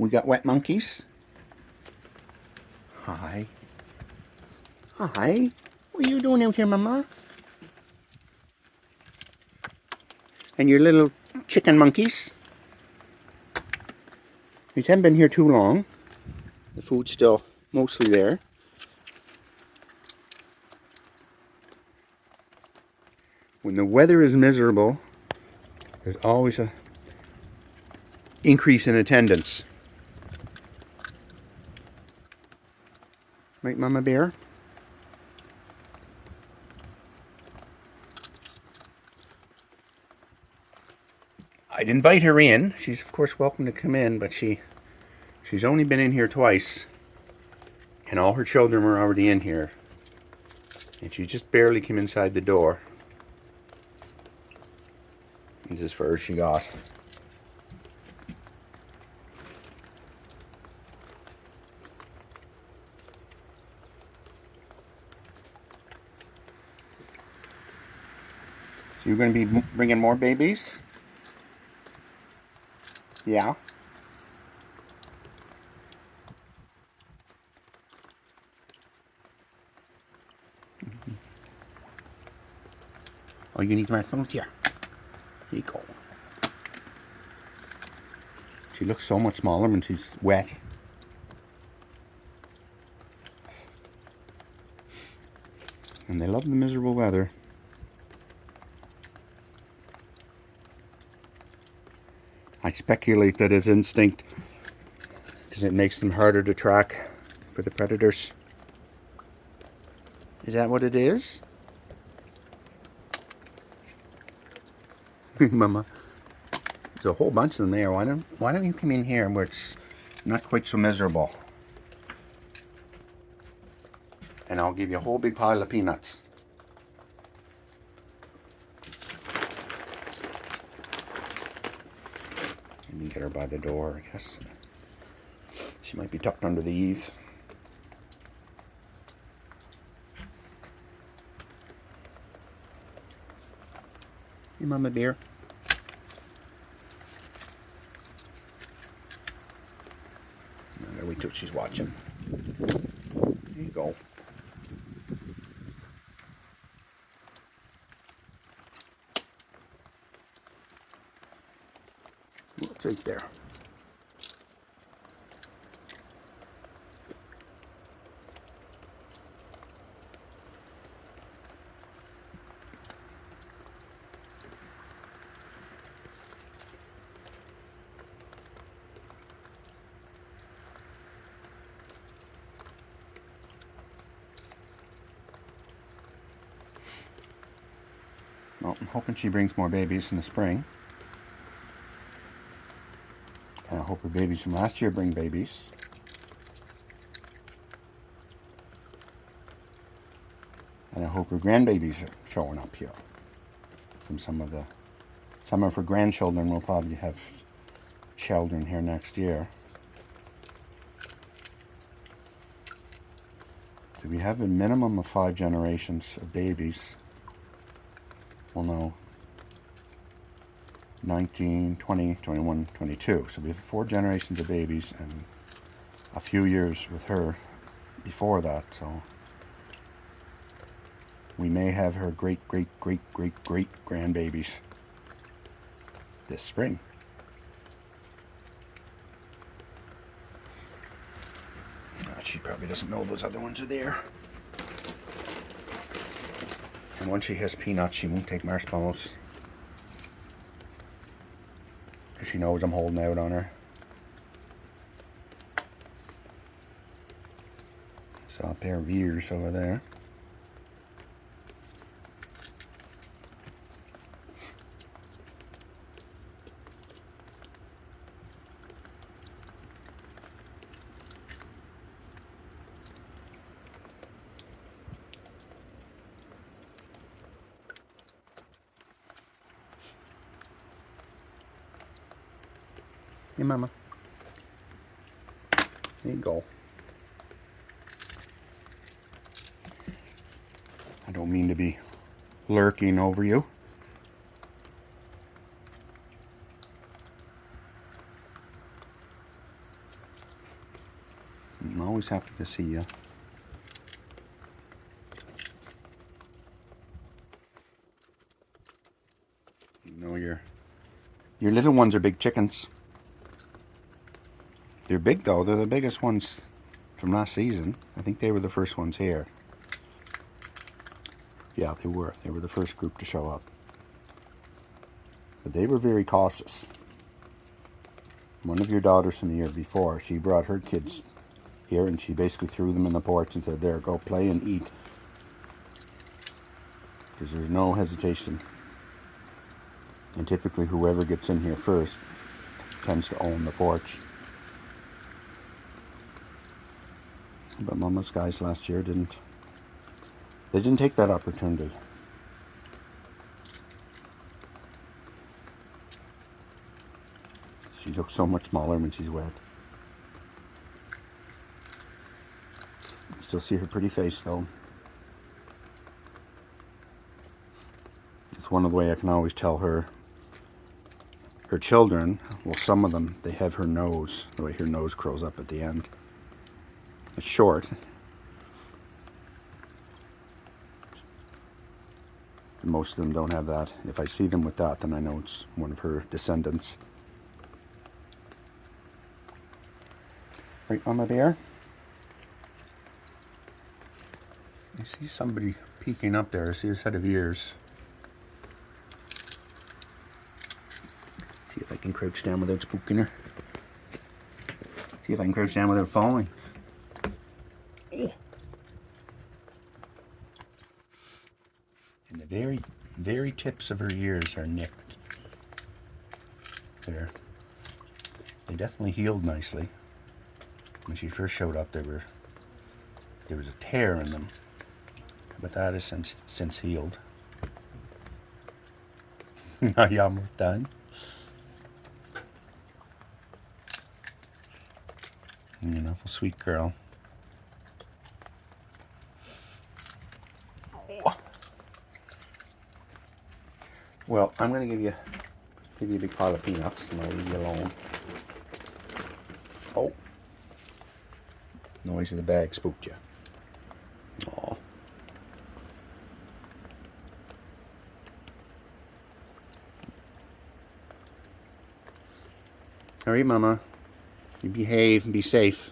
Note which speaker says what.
Speaker 1: We got wet monkeys. Hi. Hi. What are you doing out here, Mama? And your little chicken monkeys. These haven't been here too long. The food's still mostly there. When the weather is miserable, there's always a increase in attendance. Right, Mama Bear? I'd invite her in. She's of course welcome to come in, but she's only been in here twice. And all her children were already in here. And she just barely came inside the door. And as far as she got. So you're going to be bringing more babies? Yeah. Oh, you need my phone here. Here you go. She looks so much smaller when she's wet. And they love the miserable weather. I speculate that it's instinct because it makes them harder to track for the predators. Is that what it is? Mama, there's a whole bunch of them there. Why don't you come in here where it's not quite so miserable? And I'll give you a whole big pile of peanuts. You can get her by the door, I guess. She might be tucked under the eaves. Hey, Mama Bear. I gotta wait till she's watching. There you go. What's right there? Well, I'm hoping she brings more babies in the spring. And I hope her babies from last year bring babies. And I hope her grandbabies are showing up here. From some of her grandchildren will probably have children here next year. Do we have a minimum of 5 generations of babies? Well, no. 19, 20, 21, 22. So we have 4 generations of babies and a few years with her before that. So we may have her great grandbabies this spring. She probably doesn't know those other ones are there. And once she has peanuts, she won't take marshmallows. Because she knows I'm holding out on her. Saw a pair of ears over there. Hey, Mama. There you go. I don't mean to be lurking over you. I'm always happy to see you. You know your little ones are big chickens. They're big though. They're the biggest ones from last season. I think they were the first ones here. Yeah, they were. They were the first group to show up. But they were very cautious. One of your daughters from the year before, she brought her kids here and she basically threw them in the porch and said, there, go play and eat. Because there's no hesitation. And typically whoever gets in here first tends to own the porch. But Mama's guys last year didn't. They didn't take that opportunity. She looks so much smaller when she's wet. You still see her pretty face though. It's one of the way I can always tell her children, well some of them, they have her nose, the way her nose curls up at the end. It's short. Most of them don't have that. If I see them with that, then I know it's one of her descendants. Right, Mama Bear? I see somebody peeking up there. I see a set of ears. See if I can crouch down without spooking her. See if I can crouch down without falling. And the very, very tips of her ears are nipped. They definitely healed nicely. When she first showed up, there was a tear in them, but that has since healed. Are you almost done? You're an awful sweet girl. Well, I'm going to give you a big pile of peanuts, and I'll leave you alone. Oh, noise in the bag spooked you. Aw. All right, Mama. You behave and be safe.